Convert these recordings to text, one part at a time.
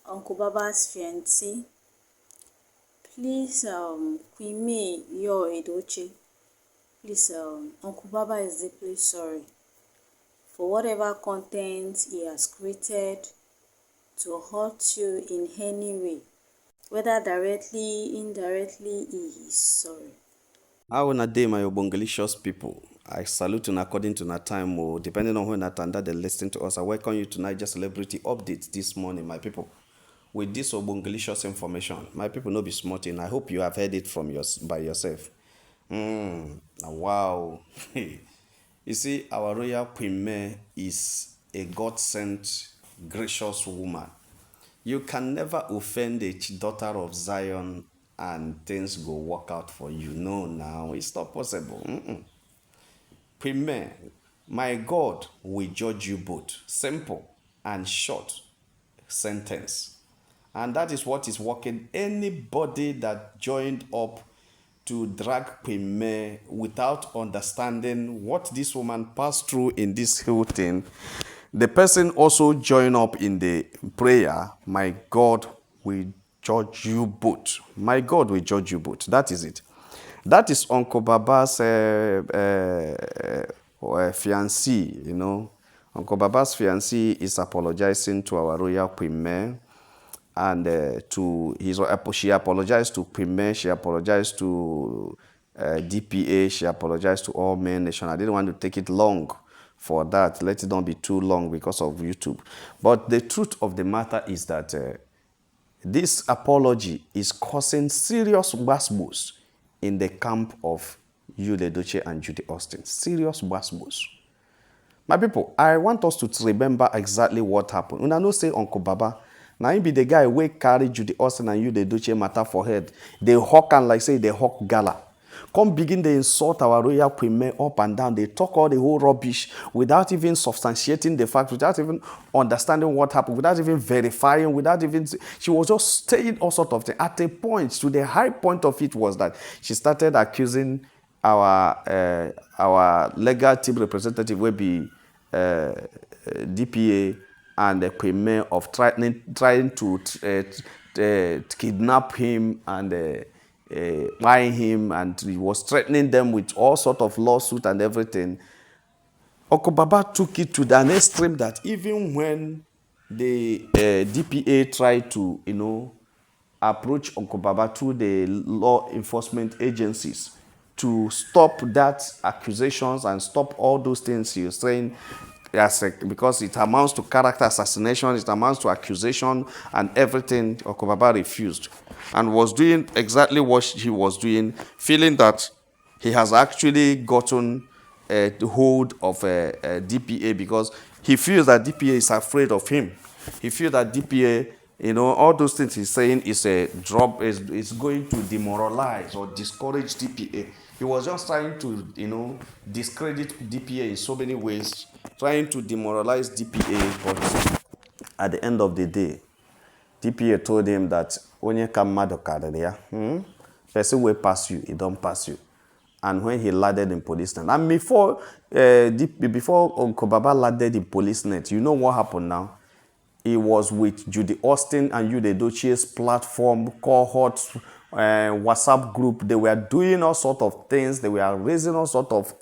Uncle Baba's fiancee. Please, Queen May, your Edochie. Please, Uncle Baba is deeply sorry for whatever content he has created to hurt you in any way. Whether directly, indirectly, he is sorry. How una day, my obongelicious people? I salute you according to our time, depending on when that they listen to us. I welcome you to Niger Celebrity Updates this morning, my people. With this obongelicious information, my people no be smarting. I hope you have heard it from by yourself. Wow. You see, our royal Queen May is a God-sent, gracious woman. You can never offend a daughter of Zion and things go work out for you. No, now it's not possible. Premier, my God will judge you both. Simple and short sentence. And that is what is working. Anybody that joined up to drag Premier without understanding what this woman passed through in this whole thing, the person also joined up in the prayer. My God will judge you both. My God will judge you both. That is it. That is Uncle Baba's fiancée, you know. Uncle Baba's fiancée is apologizing to our royal Queen May, and she apologized to Queen May, she apologized to DPA, she apologized to all men nation. I didn't want to take it long for that. Let it not be too long because of YouTube. But the truth of the matter is that this apology is causing serious basbos in the camp of Edochie and Judyaustin. Serious basbos. My people, I want us to remember exactly what happened. Una know say Uncle Baba, now he be the guy wey carry Judyaustin and Edochie matter for head. They hawk and like say they hawk gala. Come begin they insult our royal Queen May up and down. They talk all the whole rubbish without even substantiating the fact, without even understanding what happened, without even verifying, without even... She was just saying all sorts of things. At a point, to the high point of it was that she started accusing our legal team representative will be DPA and the Queen May of trying to kidnap him and buying him, and he was threatening them with all sort of lawsuit and everything. Uncle Baba took it to the extreme that even when the DPA tried to, approach Uncle Baba through the law enforcement agencies to stop that accusations and stop all those things he was saying, because it amounts to character assassination, it amounts to accusation and everything, Uncle Baba refused and was doing exactly what he was doing, feeling that he has actually gotten the hold of DPA because he feels that DPA is afraid of him. He feels that DPA, all those things he's saying is a drop, is going to demoralize or discourage DPA. He was just trying to, discredit DPA in so many ways, trying to demoralize DPA, but at the end of the day, DPA told him that onye ka mmadụ karịrị ya, person will pass you, he don't pass you. And when he landed in police net, and before Uncle Baba landed in police net, you know what happened now? He was with Judyaustin and Edochie's platform, cohort, WhatsApp group. They were doing all sort of things. They were raising all sort of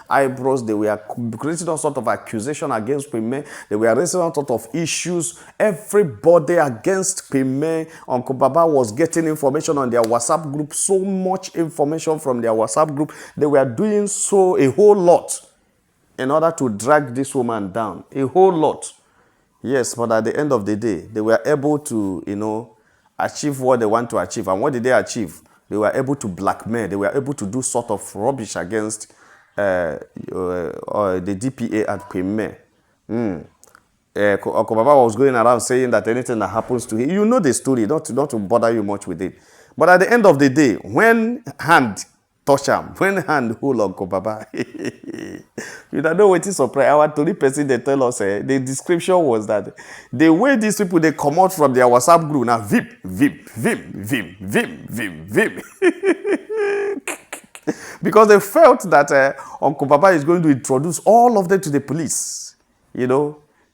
eyebrows. They were creating all sort of accusation against Queen. They were raising all sort of issues. Everybody against Queen. Uncle Baba was getting information on their WhatsApp group. So much information from their WhatsApp group. They were doing a whole lot in order to drag this woman down. A whole lot. Yes, but at the end of the day, they were able to, achieve what they want to achieve. And what did they achieve? They were able to blackmail. They were able to do sort of rubbish against the DPA and Queen May. Uncle Baba was going around saying that anything that happens to him, you know the story, not to bother you much with it. But at the end of the day, when hand touch him, when hand hold Uncle Baba, you don't know what is surprise. Our Tori person, they tell us, the description was that the way these people, they come out from their WhatsApp group, now vim, vim, vim, vim, vim, vim, vim. Because they felt that Uncle Baba is going to introduce all of them to the police,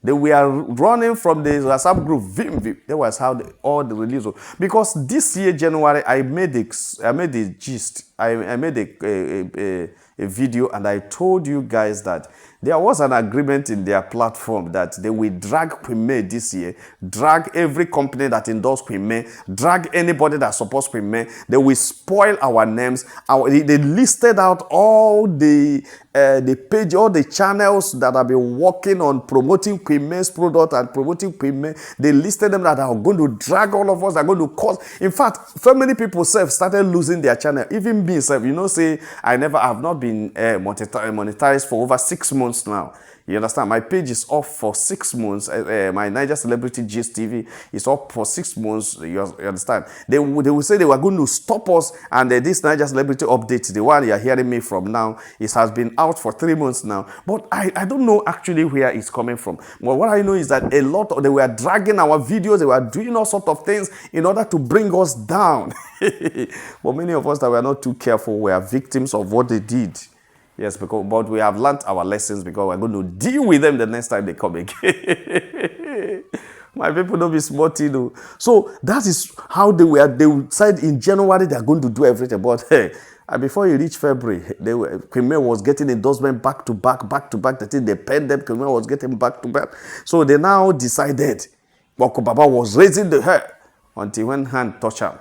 They were running from the WhatsApp group. Vim, vim. That was how all the release was. Because this year, January, I made a gist. I made a video, and I told you guys that there was an agreement in their platform that they will drag Queen May this year, drag every company that endorsed Queen May, drag anybody that supports Queen May. They will spoil our names. They listed out all the page, all the channels that have been working on promoting Queen May's product and promoting Queen May. They listed them that are going to drag all of us, are going to cause. In fact, so many people started losing their channel. Even me, say I have not been monetized for over 6 months now. You understand? My page is off for 6 months. My Niger Celebrity Gist TV is up for 6 months. You understand? They will say they were going to stop us, and this Niger Celebrity update, the one you are hearing me from now, it has been out for 3 months now. But I don't know actually where it's coming from. But what I know is that they were dragging our videos, they were doing all sorts of things in order to bring us down. But many of us that were not too careful were victims of what they did. Yes, but we have learnt our lessons, because we're going to deal with them the next time they come again. My people don't be smart, you know. So that is how they said in January they're going to do everything. But hey, and before you reach February, Queen May was getting endorsement back to back. The thing they paid them, Queen May was getting back to back. So they now decided, Okobaba was raising the hair until when hand touched him.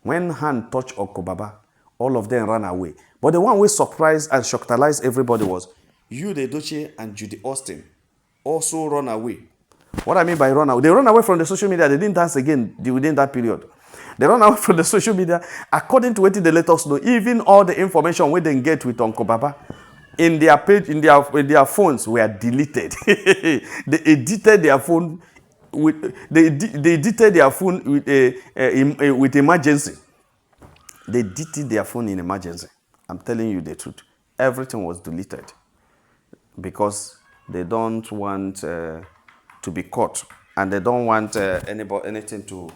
When hand touched Okobaba, all of them ran away. But the one who surprised and shocked everybody was you, the Edochie and Judyaustin, also run away. What I mean by run away, they run away from the social media. They didn't dance again within that period. They run away from the social media. According to what they let us know, even all the information we didn't get with Uncle Baba in their page, in their phones were deleted. They edited their phone they edited their phone with emergency. They deleted their phone in emergency. I'm telling you the truth. Everything was deleted because they don't want to be caught, and they don't want anything to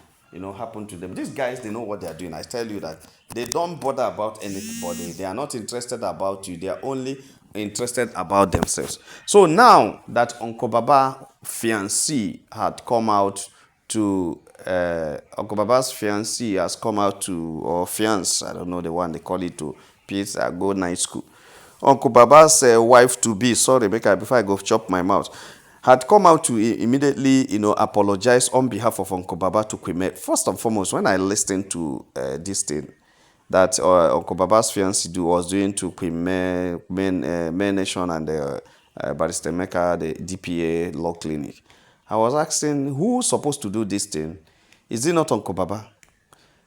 happen to them. These guys, they know what they are doing. I tell you that they don't bother about anybody. They are not interested about you. They are only interested about themselves. So now that Uncle Baba Fiancee had come out to Uncle Baba's fiancé has come out to, or fiance, I don't know the one they call it, to Peace go night school. Uncle Baba's wife to be, sorry, before I go chop my mouth, had come out to immediately, apologize on behalf of Uncle Baba to Queen May. First and foremost, when I listened to this thing that Uncle Baba's fiancé was doing to Queen May, May Nation and Barrister Mecca, the DPA Law Clinic, I was asking, who's supposed to do this thing? Is it not Uncle Baba?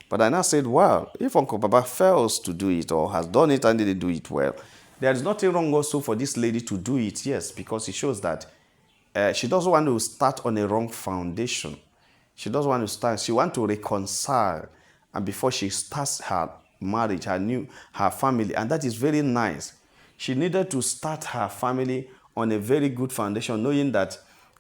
But I now said, well, if Uncle Baba fails to do it or has done it and didn't do it well, there is nothing wrong also for this lady to do it, yes, because it shows that she doesn't want to start on a wrong foundation. She doesn't want to start, she wants to reconcile, and before she starts her marriage, her family, and that is very nice. She needed to start her family on a very good foundation, knowing that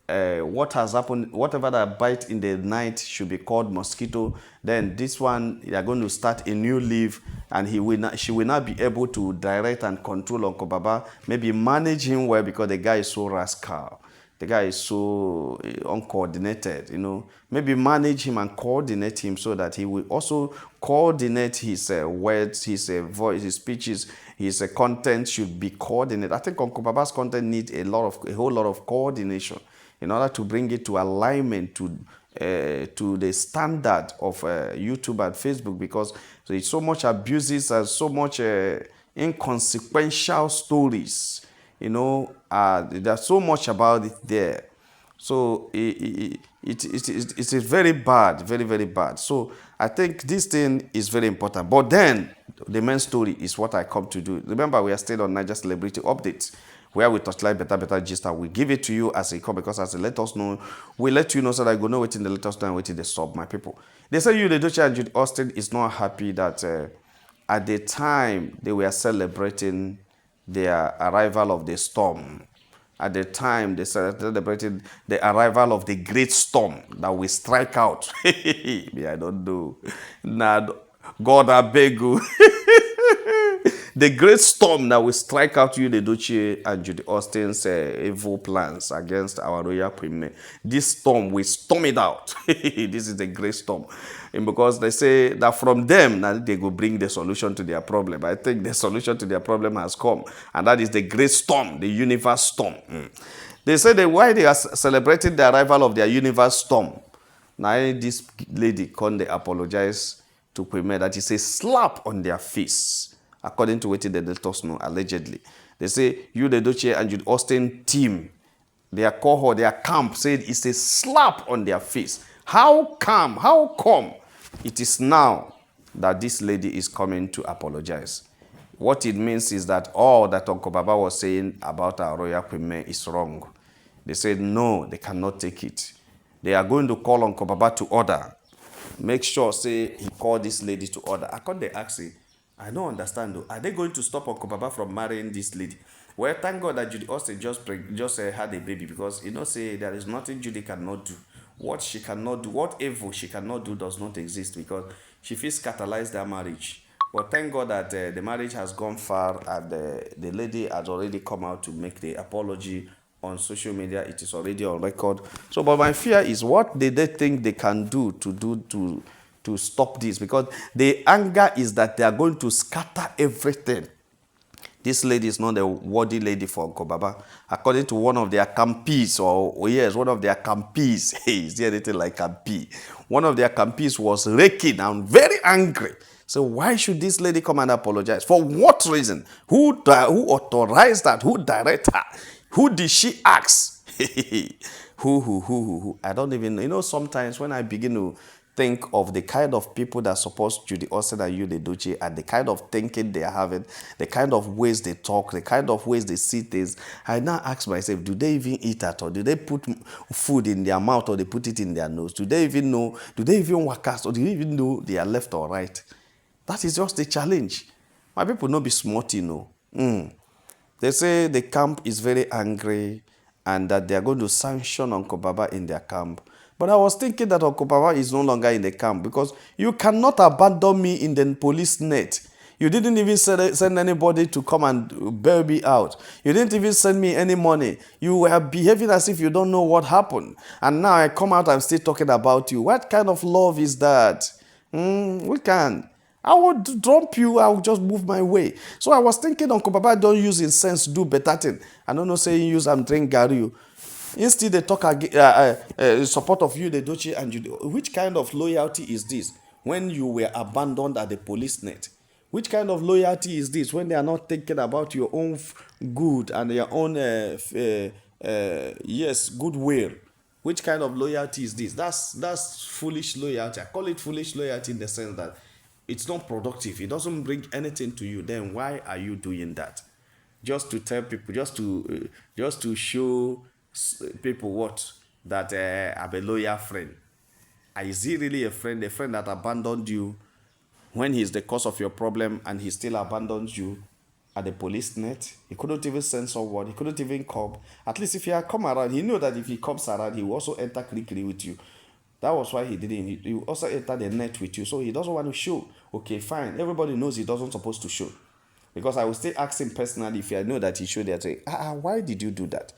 what has happened, whatever that bite in the night should be called mosquito. Then this one, they are going to start a new leaf, and she will not be able to direct and control Uncle Baba. Maybe manage him well, because the guy is so rascal. The guy is so uncoordinated, Maybe manage him and coordinate him so that he will also coordinate his words, his voice, his speeches, his content should be coordinated. I think Uncle Baba's content needs a whole lot of coordination in order to bring it to alignment to the standard of YouTube and Facebook, because there's so much abuses and so much inconsequential stories. There's so much about it there. So it is very bad, very, very bad. So I think this thing is very important. But then the main story is what I come to do. Remember, we are still on Niger Celebrity Updates, where we touchlight better gist, and we give it to you as it come, because as they let us know, we let you know so that you go know waiting the let us know and waiting the sub, my people. They say you, the Edochie and Judyaustin, is not happy that at the time they were celebrating their arrival of the storm. At the time they celebrated the arrival of the great storm that will strike out. Me, I don't know. Nah, God, I beg you. the great storm that will strike out you, Edochie and Judyaustin's evil plans against our royal queen. This storm, we storm it out. This is the great storm. And because they say that from them, now they will bring the solution to their problem. I think the solution to their problem has come. And that is the great storm, the universe storm. They say that why they are celebrating the arrival of their universe storm. Now this lady come, they apologize to Queen that is a slap on their face, according to what the doctors know, allegedly. They say, you, the Edochie and Judyaustin team, their cohort, their camp, said it's a slap on their face. How come it is now that this lady is coming to apologize? What it means is that all that Uncle Baba was saying about our royal queen is wrong. They said, no, they cannot take it. They are going to call Uncle Baba to order. Make sure, say, he called this lady to order. I can't they ask him, I don't understand though. Are they going to stop Uncle Baba from marrying this lady? Well, thank God that Judyaustin just had a baby, because say there is nothing Judy cannot do. What she cannot do, what evil she cannot do does not exist, because she feels catalyzed their marriage. But thank God that the marriage has gone far, and the lady has already come out to make the apology on social media. It is already on record. So, but my fear is, what did they think they can do to stop this? Because the anger is that they are going to scatter everything. This lady is not a worthy lady for Uncle Baba. According to one of their campees, one of their campees, hey, is there anything like campee? One of their campees was raking and very angry. So why should this lady come and apologize? For what reason? Who authorized that? Who directed her? Who did she ask? Who? I don't even know. You know, sometimes when I begin to think of the kind of people that support Judyaustin and you, the Edochie, and the kind of thinking they are having, the kind of ways they talk, the kind of ways they see things, I now ask myself, do they even eat at all? Do they put food in their mouth, or they put it in their nose? Do they even know? Do they even work out? Or do they even know they are left or right? That is just the challenge. My people not be smart, you know. They say the camp is very angry and that they are going to sanction Uncle Baba in their camp. But I was thinking that Uncle Baba is no longer in the camp, because you cannot abandon me in the police net. You didn't even send anybody to come and bail me out. You didn't even send me any money. You were behaving as if you don't know what happened. And now I come out and still talking about you. What kind of love is that? We can. I would drop you, I would just move my way. So I was thinking Uncle Baba don't use his sense do better thing. I don't know, saying use and drink Gary. Instead they talk in support of you, the Edochie and you. Which kind of loyalty is this when you were abandoned at the police net? Which kind of loyalty is this when they are not thinking about your own good and your own goodwill? Which kind of loyalty is this? That's foolish loyalty. I call it foolish loyalty in the sense that it's not productive. It doesn't bring anything to you. Then why are you doing that? Just to tell people, just to show people what that I'm a loyal friend. Is he really a friend that abandoned you when he's the cause of your problem, and he still abandons you at the police net? He couldn't even send someone. He couldn't even come. At least if he had come around, he knew that if he comes around, he will also enter quickly with you. That was why he didn't. He will also enter the net with you. So he doesn't want to show. Okay, fine. Everybody knows he doesn't supposed to show. Because I will still ask him personally if I know that he showed there. Say, why did you do that?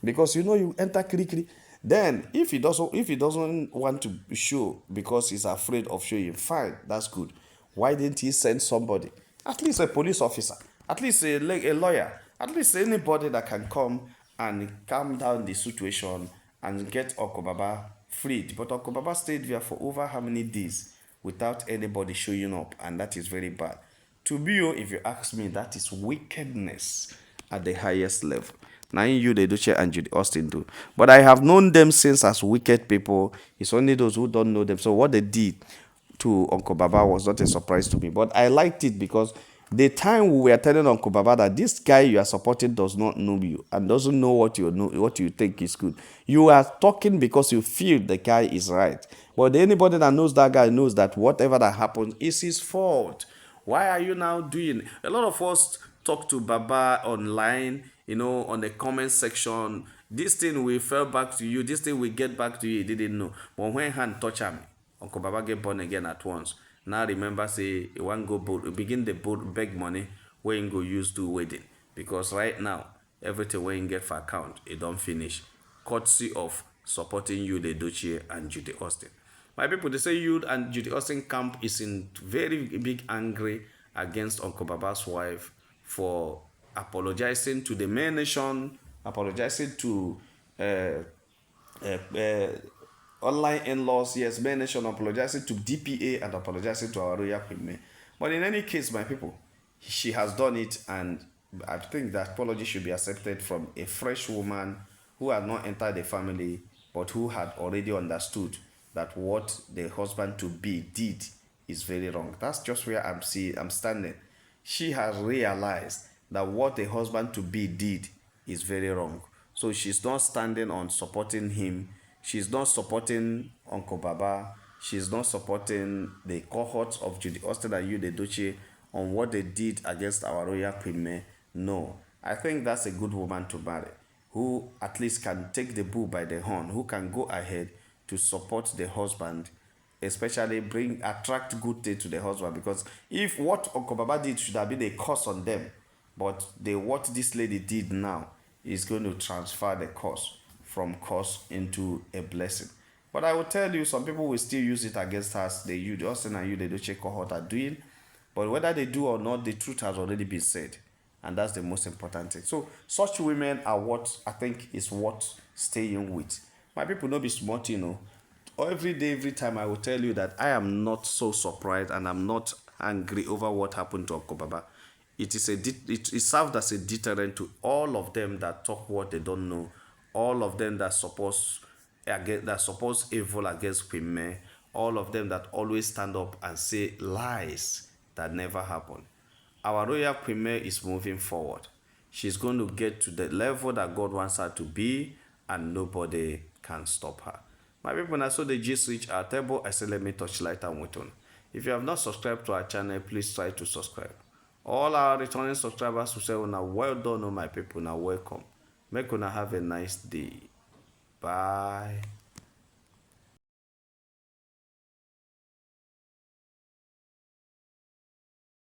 Because you enter quickly. Then if he doesn't want to show because he's afraid of showing, fine, that's good. Why didn't he send somebody? At least a police officer, at least a lawyer, at least anybody that can come and calm down the situation and get Uncle Baba freed. But Uncle Baba stayed there for over how many days without anybody showing up, and that is very bad. To me, if you ask me, that is wickedness at the highest level. Now you, the Edochie and Judyaustin do. But I have known them since as wicked people. It's only those who don't know them. So what they did to Uncle Baba was not a surprise to me. But I liked it because the time we were telling Uncle Baba that this guy you are supporting does not know you and doesn't know what you think is good. You are talking because you feel the guy is right. But anybody that knows that guy knows that whatever that happens is his fault. Why are you now doing? A lot of us talk to Baba online, on the comment section. This thing will fall back to you. This thing will get back to you. You didn't know. But when hand touch him, Uncle Baba get born again at once. Now remember say you wan go begin the beg money wey him go use do wedding, because right now everything wey him get for account e don finish, courtesy of supporting you, the Edochie and Judyaustin. My people, they say you and Judyaustin camp is in very big angry against Uncle Baba's wife for apologizing to the main nation, apologizing to uh, uh, online in-laws, yes, main nation, apologizing to DPA and apologizing to our royal queen May. But in any case, my people, she has done it, and I think that apology should be accepted from a fresh woman who had not entered the family, but who had already understood that what the husband to be did is very wrong. That's just where I'm standing. She has realized that what the husband to be did is very wrong. So she's not standing on supporting him. She's not supporting Uncle Baba. She's not supporting the cohort of Judyaustin and you, the Edochie, on what they did against our royal queen May. No, I think that's a good woman to marry, who at least can take the bull by the horn, who can go ahead to support the husband, especially attract good thing to the husband. Because if what Uncle Baba did should have been a curse on them, but what this lady did now is going to transfer the curse from curse into a blessing. But I will tell you, some people will still use it against us. The Judyaustin and you, the Edochie cohort, are doing. But whether they do or not, the truth has already been said. And that's the most important thing. So such women are what I think is worth staying with. My people, no be smart, you know. Every day, every time, I will tell you that I am not so surprised and I'm not angry over what happened to Uncle Baba. It served as a deterrent to all of them that talk what they don't know, all of them that suppose evil against Queen May, all of them that always stand up and say lies that never happened. Our royal Queen May is moving forward. She's going to get to the level that God wants her to be, and nobody can stop her. My people, now so the gist reach our table. I say let me touch light and wait on. If you have not subscribed to our channel, please try to subscribe. All our returning subscribers will say, now well done, oh my people, now welcome. Make una have a nice day. Bye.